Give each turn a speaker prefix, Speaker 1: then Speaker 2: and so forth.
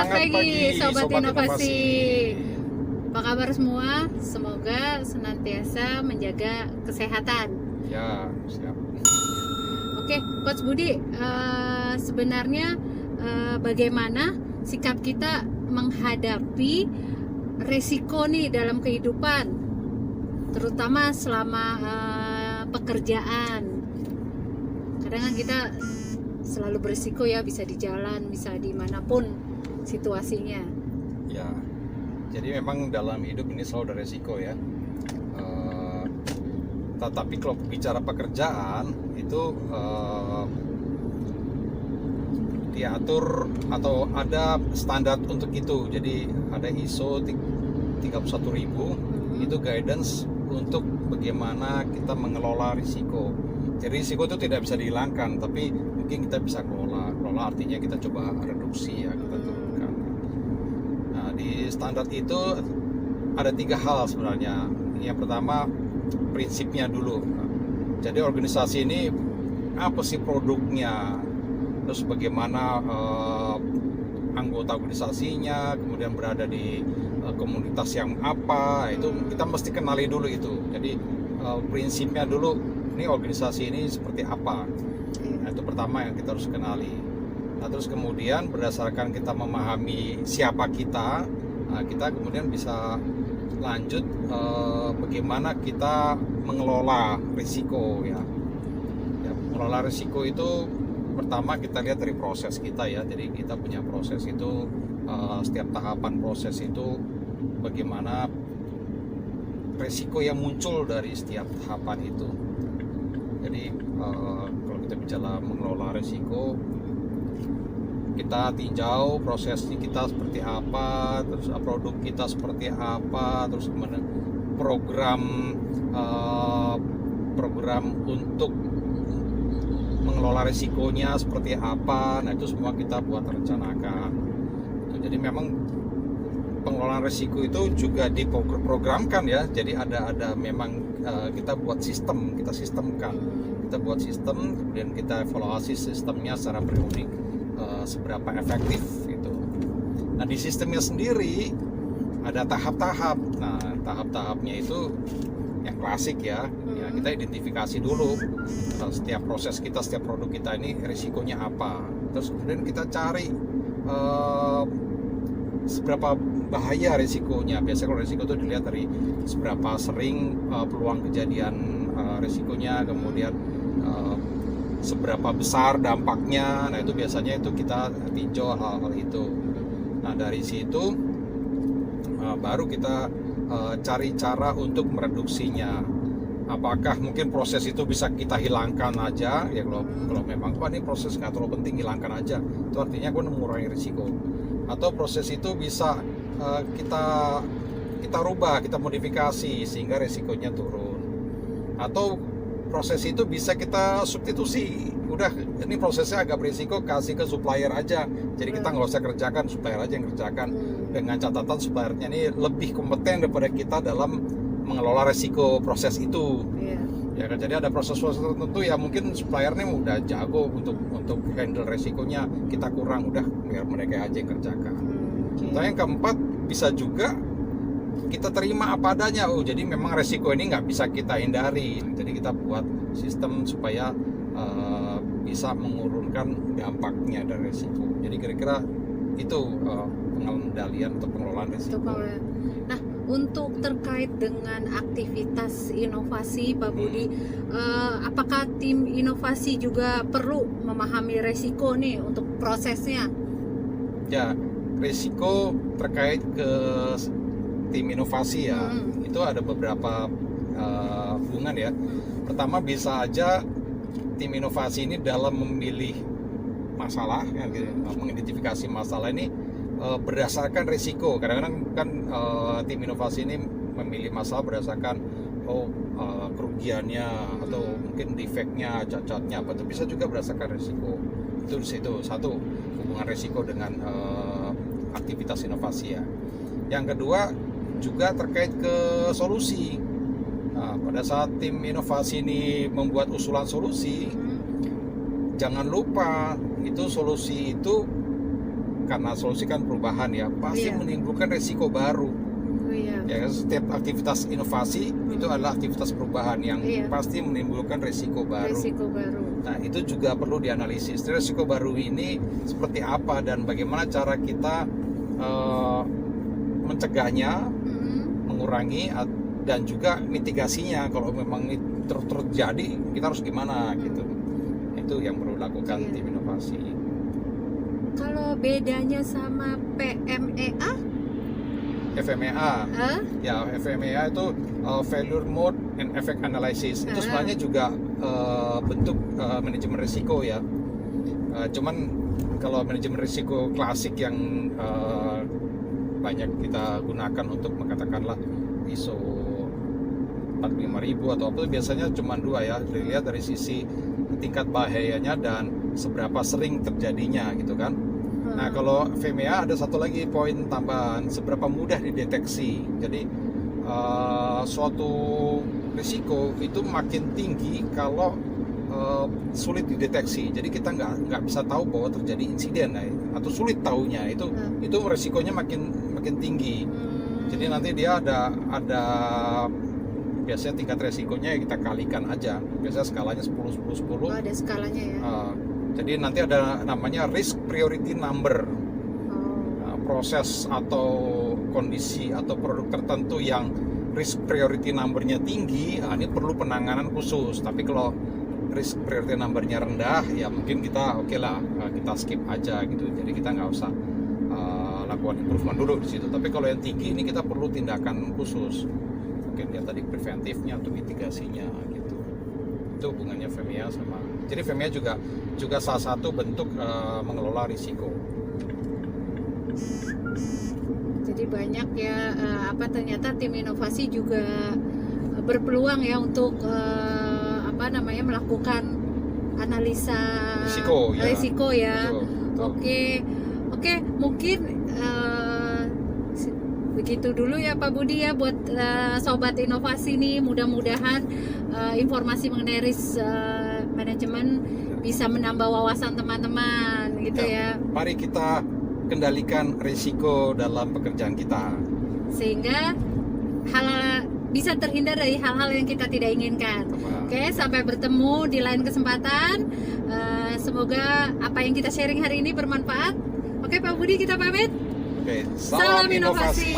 Speaker 1: Semangat pagi,
Speaker 2: Sobat
Speaker 1: Sobat
Speaker 2: Inovasi.
Speaker 1: Inovasi.
Speaker 2: Apa kabar semua? Semoga senantiasa menjaga kesehatan.
Speaker 1: Ya, siap.
Speaker 2: Oke, Coach Budi, sebenarnya bagaimana sikap kita menghadapi resiko nih dalam kehidupan, terutama selama pekerjaan. Kadang kan kita selalu berisiko ya, bisa di jalan, bisa dimanapun situasinya.
Speaker 1: Ya, jadi memang dalam hidup ini selalu ada resiko ya. Tetapi kalau bicara pekerjaan itu diatur atau ada standar untuk itu. Jadi ada ISO 31000 itu guidance untuk bagaimana kita mengelola risiko. Jadi risiko itu tidak bisa dihilangkan, tapi mungkin kita bisa kelola. Kelola artinya kita coba reduksi ya, kita turunkan. Nah, di standar itu ada 3 hal sebenarnya. Yang pertama prinsipnya dulu. Jadi organisasi ini apa sih produknya? Terus bagaimana anggota organisasinya, kemudian berada di komunitas yang apa, itu kita mesti kenali dulu itu. Jadi prinsipnya dulu, ini organisasi ini seperti apa. Nah, itu pertama yang kita harus kenali. Nah, terus kemudian berdasarkan kita memahami siapa kita, kita kemudian bisa lanjut bagaimana kita mengelola risiko ya. Mengelola risiko itu pertama kita lihat dari proses kita ya. Jadi kita punya proses itu, setiap tahapan proses itu bagaimana risiko yang muncul dari setiap tahapan itu. Jadi kalau kita bicara mengelola risiko, kita tinjau prosesnya kita seperti apa, terus produk kita seperti apa, terus kemudian program untuk mengelola risikonya seperti apa. Nah, itu semua kita buat rencanakan. Jadi memang pengelolaan risiko itu juga diprogramkan ya. Jadi ada memang kita buat sistem, kita sistemkan. Kita buat sistem, kemudian kita evaluasi sistemnya secara periodik, seberapa efektif itu. Nah, di sistemnya sendiri ada tahap-tahap. Nah, tahap-tahapnya itu yang klasik ya. Ya, kita identifikasi dulu setiap proses kita, setiap produk kita ini risikonya apa. Terus kemudian kita cari seberapa bahaya risikonya. Biasanya kalau risiko itu dilihat dari seberapa sering peluang kejadian risikonya, kemudian seberapa besar dampaknya. Nah, itu biasanya itu kita tinjau hal-hal itu. Nah, dari situ baru kita cari cara untuk mereduksinya. Apakah mungkin proses itu bisa kita hilangkan aja ya, kalau memang ini proses nggak terlalu penting, hilangkan aja, itu artinya gue mengurangi risiko. Atau proses itu bisa kita rubah, kita modifikasi sehingga risikonya turun. Atau proses itu bisa kita substitusi, udah ini prosesnya agak berisiko, kasih ke supplier aja, jadi kita nggak usah kerjakan, supplier aja yang kerjakan, dengan catatan suppliernya ini lebih kompeten daripada kita dalam mengelola resiko proses itu. Ya kan, jadi ada proses-proses tertentu ya mungkin suppliernya udah jago untuk handle resikonya, kita kurang, udah biar mereka aja yang kerjakan. Nah, yang keempat bisa juga kita terima apa adanya. Jadi memang resiko ini nggak bisa kita hindari, jadi kita buat sistem supaya bisa mengurunkan dampaknya dari resiko. Jadi kira-kira itu pengendalian atau pengelolaan resiko.
Speaker 2: Nah, untuk terkait dengan aktivitas inovasi, Pak Budi, apakah tim inovasi juga perlu memahami resiko nih untuk prosesnya?
Speaker 1: Ya, resiko terkait ke tim inovasi ya, itu ada beberapa hubungan ya. Pertama, bisa aja tim inovasi ini dalam memilih masalah, mengidentifikasi masalah ini berdasarkan risiko. Kadang-kadang kan tim inovasi ini memilih masalah berdasarkan kerugiannya atau mungkin defeknya, cacatnya apa, itu bisa juga berdasarkan risiko. Itu situ satu hubungan risiko dengan aktivitas inovasi ya. Yang kedua juga terkait ke solusi. Nah, pada saat tim inovasi ini membuat usulan solusi, jangan lupa itu solusi itu karena solusi kan perubahan ya, pasti
Speaker 2: Iya.
Speaker 1: menimbulkan resiko baru.
Speaker 2: Oh iya.
Speaker 1: Ya, setiap aktivitas inovasi itu adalah aktivitas perubahan yang
Speaker 2: Iya.
Speaker 1: pasti menimbulkan resiko baru.
Speaker 2: Risiko baru.
Speaker 1: Nah, itu juga perlu dianalisis. Resiko baru ini seperti apa dan bagaimana cara kita mencegahnya, mengurangi dan juga mitigasinya kalau memang terjadi kita harus gimana gitu. Itu yang perlu dilakukan
Speaker 2: Iya.
Speaker 1: tim inovasi.
Speaker 2: Kalau bedanya sama PMEA?
Speaker 1: FMEA. Ya, FMEA itu failure mode and effect analysis. Itu sebenarnya juga bentuk manajemen risiko ya. Cuman kalau manajemen risiko klasik yang banyak kita gunakan untuk mengatakanlah ISO 45000 atau apa, biasanya cuma dua ya, dilihat dari sisi tingkat bahayanya dan seberapa sering terjadinya gitu kan. Nah, kalau FMEA ada satu lagi poin tambahan, seberapa mudah dideteksi. Jadi suatu risiko itu makin tinggi kalau sulit dideteksi. Jadi kita nggak bisa tahu bahwa terjadi insiden atau sulit tahunya itu risikonya makin tinggi. Jadi nanti dia ada biasanya tingkat resikonya ya kita kalikan aja. Biasanya skalanya 10 10 10.
Speaker 2: Oh, ada skalanya ya.
Speaker 1: Jadi nanti ada namanya risk priority number. Proses atau kondisi atau produk tertentu yang risk priority number-nya tinggi, ini perlu penanganan khusus. Tapi kalau risk priority number-nya rendah, ya mungkin kita oke lah, kita skip aja gitu. Jadi kita nggak usah lakukan improvement dulu di situ. Tapi kalau yang tinggi ini kita perlu tindakan khusus. Mungkin ya tadi preventifnya atau mitigasinya gitu. Itu hubungannya FMEA sama. Jadi FMEA juga salah satu bentuk mengelola risiko.
Speaker 2: Jadi banyak ya ternyata tim inovasi juga berpeluang ya untuk melakukan analisa risiko ya. Betul. Oke, mungkin begitu dulu ya Pak Budi ya buat sobat inovasi nih, mudah-mudahan informasi mengenai risk manajemen bisa menambah wawasan teman-teman gitu ya. Mari kita
Speaker 1: kendalikan risiko dalam pekerjaan kita
Speaker 2: sehingga hal-hal bisa terhindar dari hal-hal yang kita tidak inginkan. Oke, sampai bertemu di lain kesempatan. Semoga apa yang kita sharing hari ini bermanfaat. Oke Pak Budi, kita pamit.
Speaker 1: Salam inovasi.